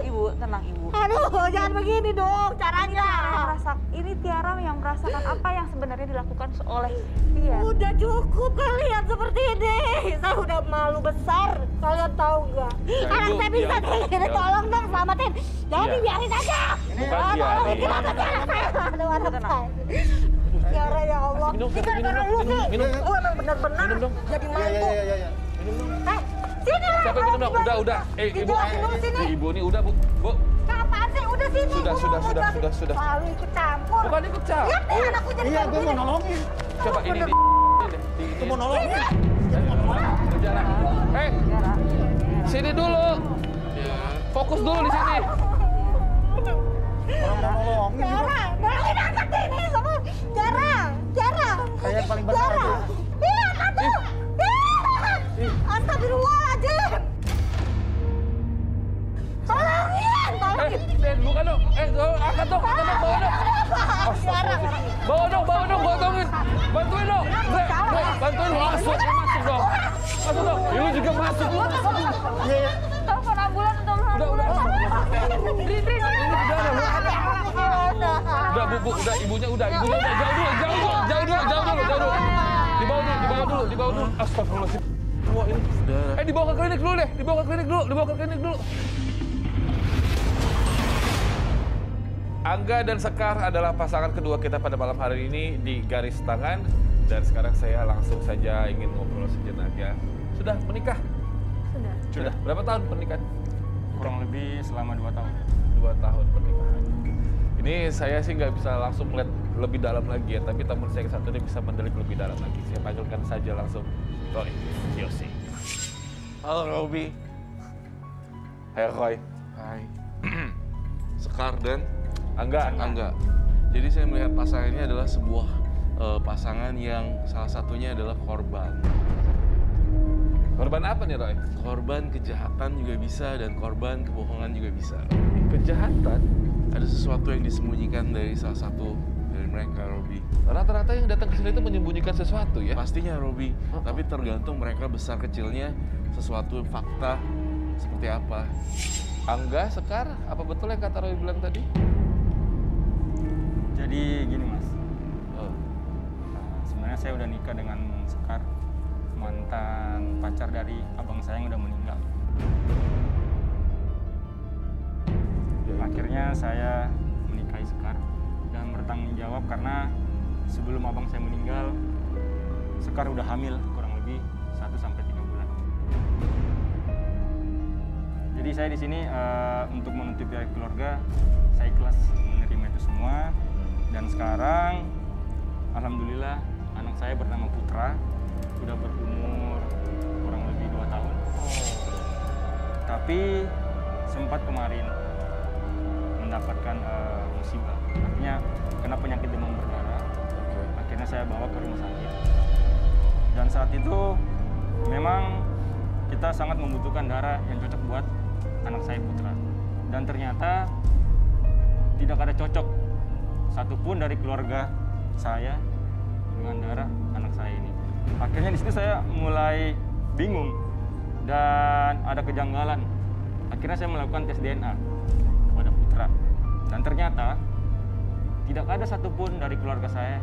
Ibu, tenang Ibu. Aduh, jangan begini dong caranya. Ini Tiara yang merasakan apa yang sebenarnya dilakukan oleh Tiara. Udah cukup kalian seperti ini. Saya udah malu besar. Kalian tahu nggak? Anak saya bisa kayak gini, tolong dong selamatin. Jangan dibiarin aja. Bukan Tiara. Kenapa sih anak saya? Aduh, anak saya. Tiara ya Allah. Ini gara-gara lu sih. Lu emang bener-bener jadi mantu. Sini lah. Siapa yang minum dong? Udah. Ibu. Dijelasin dulu sini. Ibu ini udah, Bu. Apaan sih? Udah sini. Sudah. Selalu ikut campur. Bukan ikut campur. Lihat nih anakku jadi Iya, gue mau nolongin. Coba ini deh. Gue mau nolongin. Tiara. Sini dulu. Fokus dulu di sini. Orang mau nolongin. Tiara, nolongin anak ini sama Tiara. Saya yang paling benar aja. Iya, satu. Astagfirullahaladzim. Tolongin. Bukan dong. Angkat dong, bawa dong. Tiara. Bawa dong, gotongin. Bantuin dong. Bantuin masuk dong. Masuk dong. Lu juga masuk. Iya. Telepon ambulan atau Udah. Dri. Udah, Bu, udah ibunya udah. Jauh dulu. Dibawa dulu. Astagfirullahaladzim. Wah, ini. Dibawa ke klinik dulu deh. Dibawa ke klinik dulu. Angga dan Sekar adalah pasangan kedua kita pada malam hari ini di Garis Tangan. Dan sekarang saya langsung saja ingin ngobrol sejenak ya. Sudah menikah? Sudah. Berapa tahun pernikahan? Kurang lebih selama 2 tahun. 2 tahun pernikahan. Ini saya sih nggak bisa langsung melihat lebih dalam lagi ya, tapi teman saya satu ini bisa mendelik lebih dalam lagi. Saya panggilkan saja langsung Roy Yosi. Halo Robi. Hai Roy. Hai. Sekar dan Angga. Jadi saya melihat pasangan ini adalah sebuah pasangan yang salah satunya adalah korban. Korban apa nih Roy? Korban kejahatan juga bisa dan korban kebohongan juga bisa. Kejahatan? Ada sesuatu yang disembunyikan dari salah satu dari mereka, Robi. Rata-rata yang datang ke sini itu menyembunyikan sesuatu ya? Pastinya, Robi. Tapi tergantung mereka besar kecilnya sesuatu fakta seperti apa. Angga, Sekar, apa betul yang kata Roy bilang tadi? Jadi gini Mas, sebenarnya saya udah nikah dengan Sekar, mantan pacar dari abang saya yang udah meninggal. Akhirnya saya menikahi Sekar dan bertanggung jawab karena sebelum abang saya meninggal, Sekar udah hamil kurang lebih 1-3 bulan. Jadi saya di sini untuk menutupi keluarga, saya ikhlas menerima itu semua. Dan sekarang, alhamdulillah, anak saya bernama Putra, sudah berumur kurang lebih 2 tahun. Tapi sempat kemarin mendapatkan musibah, artinya kena penyakit demam berdarah. Akhirnya saya bawa ke rumah sakit. Dan saat itu memang kita sangat membutuhkan darah yang cocok buat anak saya Putra. Dan ternyata tidak ada cocok satupun dari keluarga saya dengan darah anak saya ini. Akhirnya di situ saya mulai bingung dan ada kejanggalan. Akhirnya saya melakukan tes DNA kepada Putra. Dan ternyata tidak ada satupun dari keluarga saya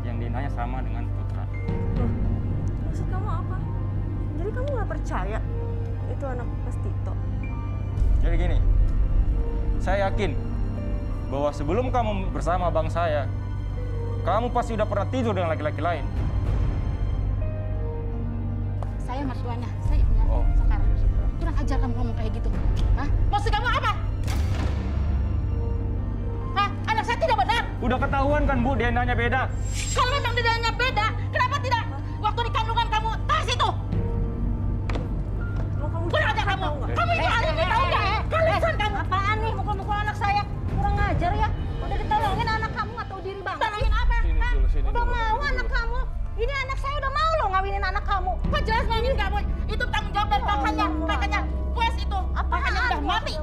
yang DNA-nya sama dengan Putra. Maksud kamu apa? Jadi kamu nggak percaya itu anak Mas Tito? Jadi gini, saya yakin bahwa sebelum kamu bersama abang saya, kamu pasti udah pernah tidur dengan laki-laki lain. Saya mertuanya, saya punya Sekar. Kurang ajar kamu ngomong kayak gitu. Hah? Maksud kamu apa? Hah? Anak saya tidak benar. Udah ketahuan kan Bu, DNA-nya beda. Kalau memang DNA-nya beda, kenapa tidak waktu di kandungan kamu tes itu? Kurang ajar kamu. Kamu itu ahli ini tahu nggak? Kalian kamu. Apaan nih mukul-mukul anak saya? Kurang ajar ya. Udah ditolongin anak kamu nggak tahu diri banget. Tolongin apa? Hah? Udah mau anak kamu. Ini anak saya udah mau loh ngawinin anak kamu. Kok jelas ngawinin kamu? Itu tanggung jawab dari kakaknya. Kakaknya Wes itu. Kakaknya udah mati.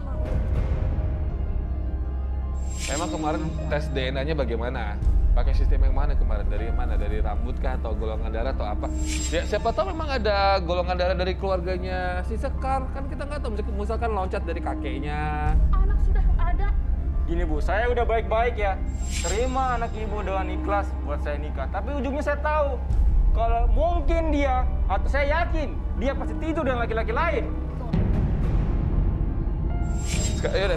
Emang kemarin tes DNA-nya bagaimana? Pakai sistem yang mana kemarin? Dari mana? Dari rambut kah atau golongan darah atau apa? Ya siapa tahu memang ada golongan darah dari keluarganya si Sekar. Kan kita nggak tahu, misalkan loncat dari kakeknya. Anak sudah ada. Gini Bu, saya udah baik-baik ya. Terima anak ibu dengan ikhlas buat saya nikah. Tapi ujungnya saya tahu kalau mungkin dia, atau saya yakin dia pasti tidur dengan laki-laki lain.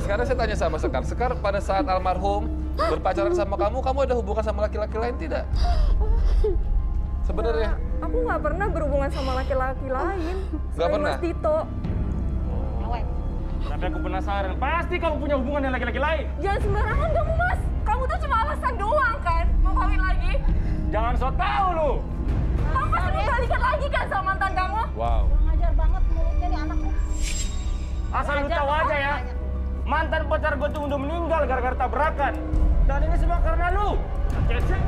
Sekarang saya tanya sama Sekar. Sekar, pada saat almarhum berpacaran sama kamu ada hubungan sama laki-laki lain tidak? Sebenarnya? Aku nggak pernah berhubungan sama laki-laki lain. Nggak Selain pernah? Mas Tito. Awet. Tapi aku penasaran, pasti kamu punya hubungan dengan laki-laki lain. Jangan sembarangan kamu, Mas. Kamu tuh cuma alasan doang kan mau kawin lagi. Jangan so tau lu. Kamu pasti mau balikan lagi kan sama mantan kamu? Wow. Kurang ajar banget mulutnya nih anakku. Asal lu tahu aja ya, mantan pacar gue tuh udah meninggal gara-gara tabrakan. Dan ini semua karena lu. Cecek.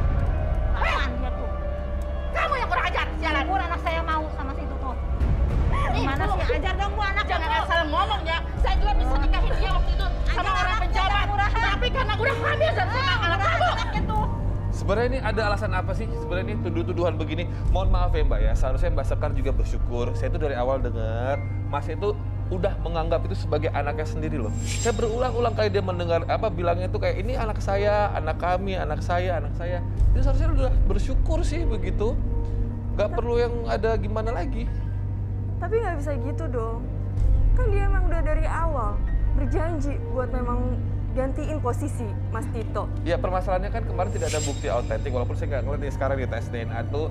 Apaan dia tuh? Kamu yang kurang ajar, sialan. Pur anak saya mau sama si itu tuh. Gimana sih? Ajar dong Bu anak. Jangan asal ngomong ya. Saya juga bisa nikahin dia waktu itu sama orang pejabat. Tapi karena udah hamil dan senang anak kamu. Sebenarnya ini ada alasan apa sih? Sebenarnya ini tuduh-tuduhan begini. Mohon maaf ya Mbak ya, seharusnya Mbak Sekar juga bersyukur. Saya itu dari awal dengar Mas itu udah menganggap itu sebagai anaknya sendiri loh. Saya berulang-ulang kali dia mendengar bilangnya itu kayak ini anak saya, anak kami, anak saya, anak saya. Itu seharusnya udah bersyukur sih begitu. Gak perlu yang ada gimana lagi. Tapi nggak bisa gitu dong. Kan dia emang udah dari awal berjanji buat memang gantiin posisi Mas Tito. Ya permasalahannya kan kemarin tidak ada bukti autentik, walaupun saya nggak ngeliat nih sekarang di tes DNA itu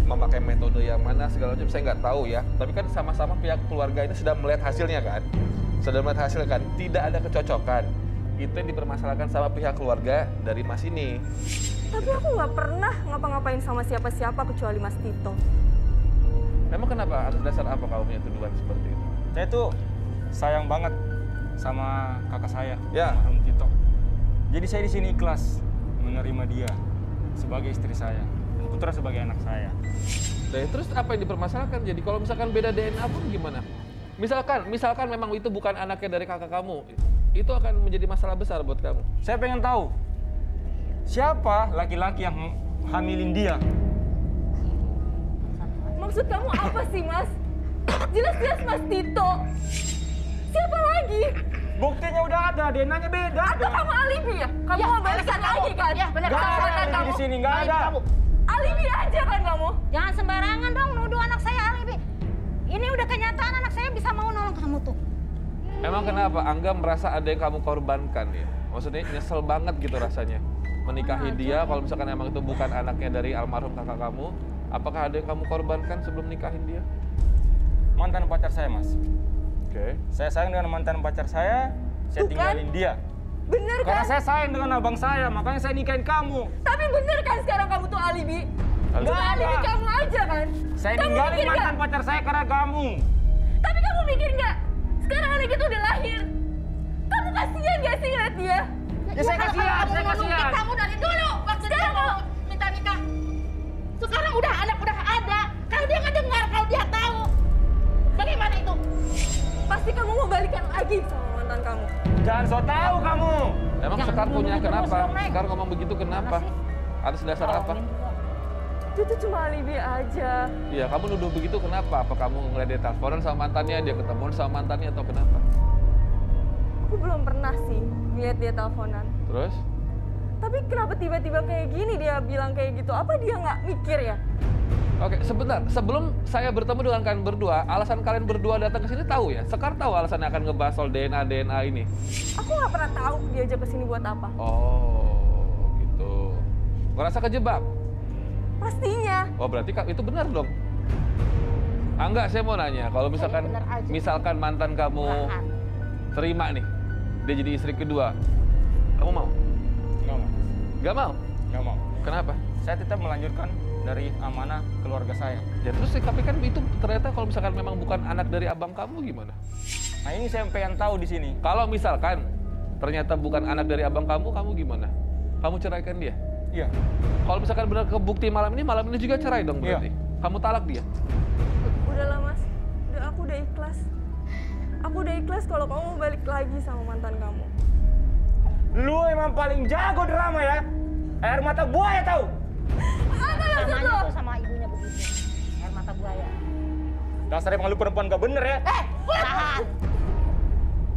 memakai metode yang mana segala macam saya nggak tahu ya. Tapi kan sama-sama pihak keluarga ini sudah melihat hasilnya kan, tidak ada kecocokan. Itu yang dipermasalahkan sama pihak keluarga dari Mas ini. Tapi aku nggak pernah ngapa-ngapain sama siapa-siapa kecuali Mas Tito. Memang kenapa? Atas dasar apa kamu punya tuduhan seperti itu? Saya tuh sayang banget sama kakak saya, Ya. almarhum Tito. Jadi saya di sini ikhlas menerima dia sebagai istri saya dan Putra sebagai anak saya. Nah, terus apa yang dipermasalahkan? Jadi kalau misalkan beda DNA pun gimana? Misalkan memang itu bukan anaknya dari kakak kamu, itu akan menjadi masalah besar buat kamu. Saya pengen tahu siapa laki-laki yang hamilin dia. Maksud kamu apa sih, Mas? Jelas-jelas Mas Tito. Siapa lagi? Buktinya udah ada, DNA-nya beda. Atau kamu alibi ya? Kamu mau balikan lagi kan? Ya, benar. Nggak ada alibi di sini, nggak ada. Alibi aja kan kamu? Jangan sembarangan dong nuduh anak saya alibi. Ini udah kenyataan anak saya bisa mau nolong kamu tuh. Emang kenapa? Angga merasa ada yang kamu korbankan ya? Maksudnya nyesel banget gitu rasanya. Menikahi dia, kalau misalkan emang itu bukan anaknya dari almarhum kakak kamu, apakah ada yang kamu korbankan sebelum nikahin dia? Mantan pacar saya, Mas. Oke. Saya sayang dengan mantan pacar saya Tuh kan? tinggalin dia. Bener Karena kan? saya sayang dengan abang saya, makanya saya nikahin kamu. Tapi bener kan sekarang kamu tuh alibi? Alibi. Cuma alibi kamu aja kan? Saya Kamu ninggalin mikir mantan nggak? pacar saya karena kamu. Tapi kamu mikir nggak? Sekarang anak itu udah lahir. Kamu kasihan gak sih ngeliat dia? Ya saya kasihan, saya Kamu kasihan. kamu dari dulu waktu dia mau minta nikah. Sekarang udah anak udah ada. Kalau dia nggak dengar, kalau dia tahu, bagaimana itu? Pasti kamu mau balikan lagi sama mantan kamu. Jangan so tahu kamu. Emang Jangan Sekar punya ngomong kenapa? terus dong, Nek. Sekar ngomong begitu kenapa? sih? Atas dasar apa? Itu tuh cuma alibi aja. Iya, kamu nuduh begitu kenapa? Apa kamu ngeliat dia teleponan sama mantannya, dia ketemu sama mantannya atau kenapa? Aku belum pernah sih lihat dia teleponan. Terus? Tapi kenapa tiba-tiba kayak gini dia bilang kayak gitu? Apa dia nggak mikir ya? Oke, sebentar. Sebelum saya bertemu dengan kalian berdua, alasan kalian berdua datang ke sini tahu ya? Sekar tahu alasannya akan ngebahas soal DNA ini? Aku nggak pernah tahu diajak ke sini buat apa. Oh, gitu. Ngerasa kejebak? Pastinya. Oh, berarti itu benar dong? Enggak, saya mau nanya. Kalau misalkan benar aja. misalkan mantan kamu Murahan. terima nih, dia jadi istri kedua, kamu mau? Nggak mau. Gak mau? Nggak mau. Kenapa? Saya tetap melanjutkan dari amanah keluarga saya. Ya terus tapi kan itu ternyata kalau misalkan memang bukan anak dari abang kamu gimana? Nah ini saya pengen tahu di sini. Kalau misalkan ternyata bukan anak dari abang kamu gimana? Kamu ceraikan dia? Iya. Kalau misalkan benar kebukti malam ini juga cerai dong berarti? Iya. Kamu talak dia? Udahlah Mas, aku udah ikhlas. Aku udah ikhlas kalau kamu mau balik lagi sama mantan kamu. Lu emang paling jago drama ya. Air mata buaya tahu? Namanya tuh sama ibunya begitu. Air mata buaya. Dasar emang lu perempuan gak bener ya. Tahan.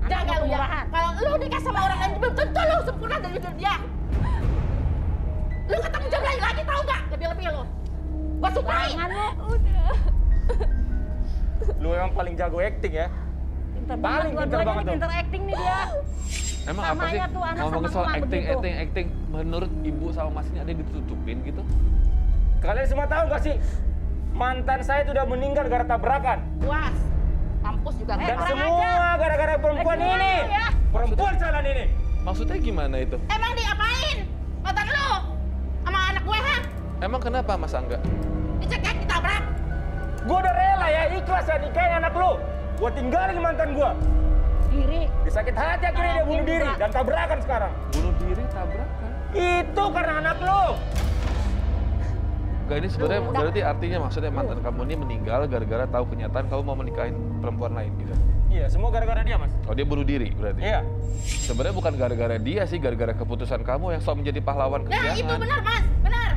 Jaga lu ya. Murahan. Kalau lu nikah sama orang lain belum tentu lu sempurna dari hidup dia. Lu ketemu jam lain lagi tahu nggak? Lebih-lebih lu. Gua sumpahin. Jangan lu. Udah. Lu emang paling jago acting ya. Pinter Paling banget pinter dua-duanya banget nih, tuh. pinter acting nih dia. Emang apa sih Namanya tuh anak ngomongin sama soal emak acting, begitu. acting, menurut ibu sama mas ini ada yang ditutupin gitu? Kalian semua tahu gak sih? Mantan saya itu udah meninggal gara tabrakan. Puas. Mampus juga. Dan kurang semua gara-gara perempuan Lagi ini. ngomong ya. Perempuan jalan ini. Maksudnya gimana itu? Emang diapain? Mantan lu sama anak gue ha? Emang kenapa Mas Angga? Dicekek, ditabrak. Gue udah rela ya ikhlas ya nikahin anak lu. Gue tinggalin mantan gue. Diri. Disakit hati akhirnya dia bunuh diri dan tabrakan sekarang. Bunuh diri, tabrakan? Itu karena anak lu. Enggak, ini sebenarnya berarti artinya maksudnya mantan kamu ini meninggal gara-gara tahu kenyataan kamu mau menikahin perempuan lain gitu? Iya, semua gara-gara dia, Mas. Oh, dia bunuh diri berarti? Iya. Sebenarnya bukan gara-gara dia sih, gara-gara keputusan kamu yang sok menjadi pahlawan Nah kesiangan. itu benar mas, benar.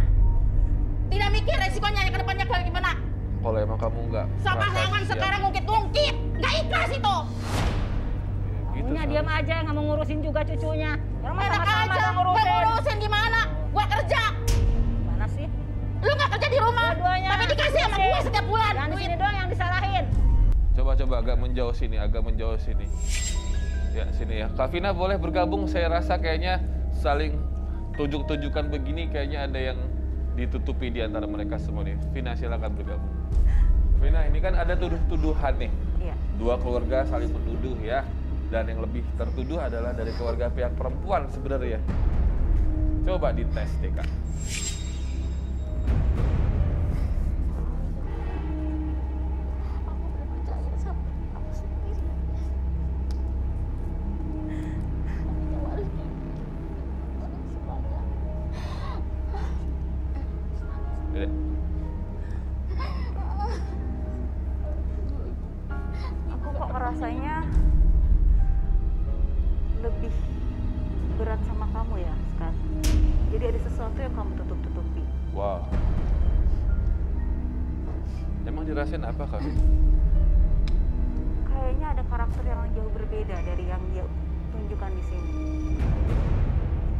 Tidak mikir resikonya yang ke depannya kayak gimana. Kalau emang kamu nggak Sama merasa pahlawan siap, sekarang ngungkit-ngungkit. Nggak ikhlas itu. gitu, Maunya Sal. diam aja, nggak mau ngurusin juga cucunya. Orang mah Enak sama-sama aja, nggak gue ngurusin. ngurusin gimana? Gue kerja. Mana sih? Lu nggak kerja di rumah, Dua-duanya. tapi dikasih sama gue setiap bulan. Yang di duit. sini doang yang disalahin. Coba agak menjauh sini, agak menjauh sini. Ya, sini ya. Kak Vina boleh bergabung, saya rasa kayaknya saling tunjuk-tunjukkan begini kayaknya ada yang ditutupi di antara mereka semua nih. Vina silakan bergabung. Vina, ini kan ada tuduh-tuduhan nih. Iya. Dua keluarga saling menuduh ya. Dan yang lebih tertuduh adalah dari keluarga pihak perempuan sebenarnya. Coba dites deh, Kak. Dek. Aku kok ngerasanya lebih berat sama kamu ya sekarang. Jadi ada sesuatu yang kamu tutup-tutupi. Wow. Emang dirasain apa, Kak? Kayaknya ada karakter yang jauh berbeda dari yang dia tunjukkan di sini.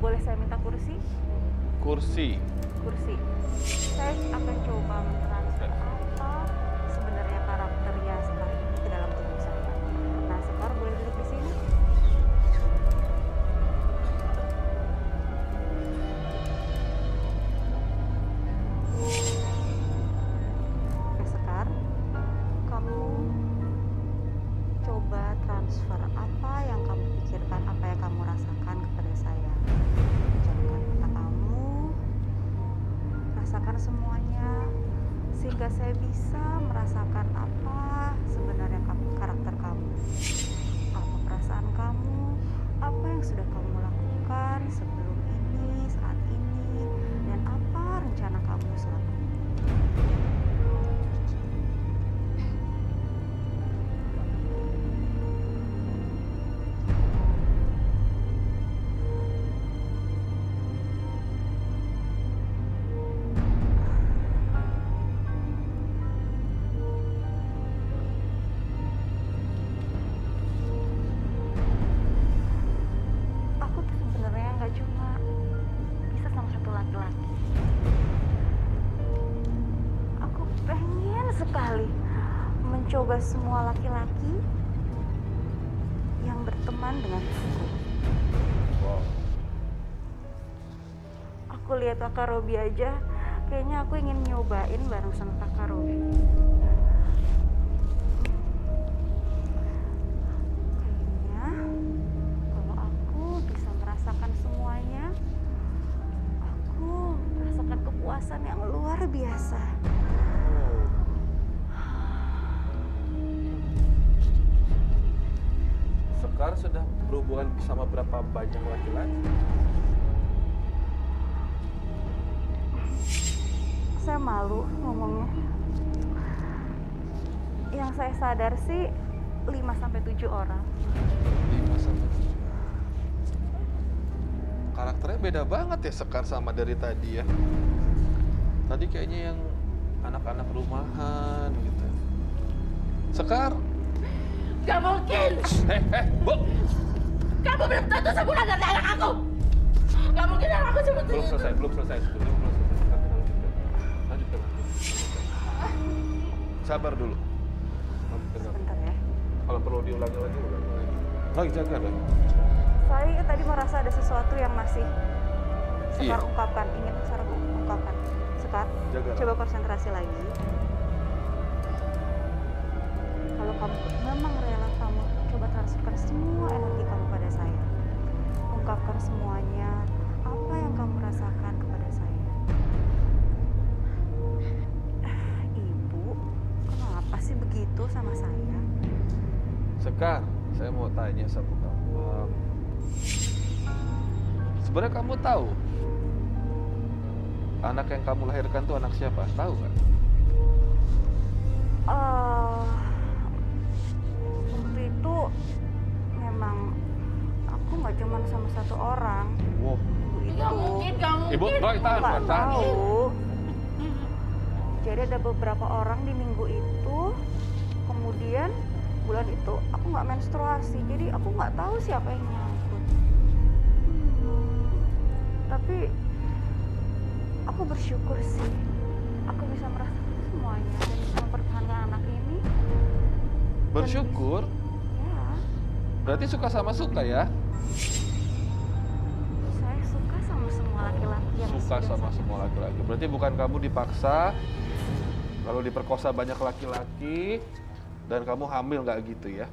Boleh saya minta kursi? Kursi. Kursi. Saya akan coba mentransfer apa sebenarnya karakternya sekarang ini ke dalam tubuh saya. Nah, Sekar boleh duduk di sini? Oke, Sekar. Kamu coba transfer apa yang kamu pikirkan, apa yang kamu rasakan kepada saya. Pejamkan mata kamu, rasakan semuanya, sehingga saya bisa merasakan apa sebenarnya karakter kamu, apa perasaan kamu, apa yang sudah kamu lakukan sebelum ini, saat ini, dan apa rencana kamu selanjutnya. Aku tuh sebenarnya nggak cuma bisa sama satu laki-laki. Aku pengen sekali mencoba semua laki-laki yang berteman dengan aku. Wow. Aku lihat Kakak Robi aja, kayaknya aku ingin nyobain bareng sama Kakak Robi. Kayaknya kalau aku bisa merasakan semuanya, aku merasakan kepuasan yang luar biasa. Sekar sudah berhubungan sama berapa banyak laki-laki? Saya malu ngomongnya. Yang saya sadar sih 5-7 orang. 5 sampai 7. Karakternya beda banget ya Sekar sama dari tadi ya. Tadi kayaknya yang anak-anak rumahan gitu. Sekar. Gak mungkin. Bu. Kamu belum tentu sempurna dari anak aku. Gak mungkin anak aku seperti Belum itu. selesai, belum selesai. Sekar, kita lanjutkan. Lanjutkan. Sabar dulu. Lanjutkan. Sebentar ya. Kalau perlu diulangi lagi, ulangi lagi. Lagi jaga lagi. Saya tadi merasa ada sesuatu yang masih Sekar Iya. ungkapkan, ingin Sekar ungkapkan. Sekar, Jaga. coba konsentrasi lagi. Kalau kamu memang rela, kamu coba transfer semua energi kamu pada saya. Ungkapkan semuanya, apa yang kamu rasakan kepada saya. Ibu, kenapa sih begitu sama saya? Sekar, saya mau tanya sama kamu. Sebenarnya kamu tahu anak yang kamu lahirkan tuh anak siapa? Tahu nggak? Waktu itu memang aku nggak cuma sama satu orang. Wow. Ibu itu. Gak mungkin, gak mungkin. Ibu, Roy, tahan, Nggak Roy, tahan. tahu. Jadi ada beberapa orang di minggu itu, kemudian bulan itu aku nggak menstruasi, jadi aku nggak tahu siapa yang nyangkut. Tapi aku bersyukur sih, aku bisa merasakan semuanya dan bisa mempertahankan anak ini. Dan Bersyukur. Ya, Berarti suka sama suka ya? saya suka sama semua laki-laki yang Suka sudah sama saya semua laki-laki. Berarti bukan kamu dipaksa, lalu diperkosa banyak laki-laki, dan kamu hamil nggak gitu ya?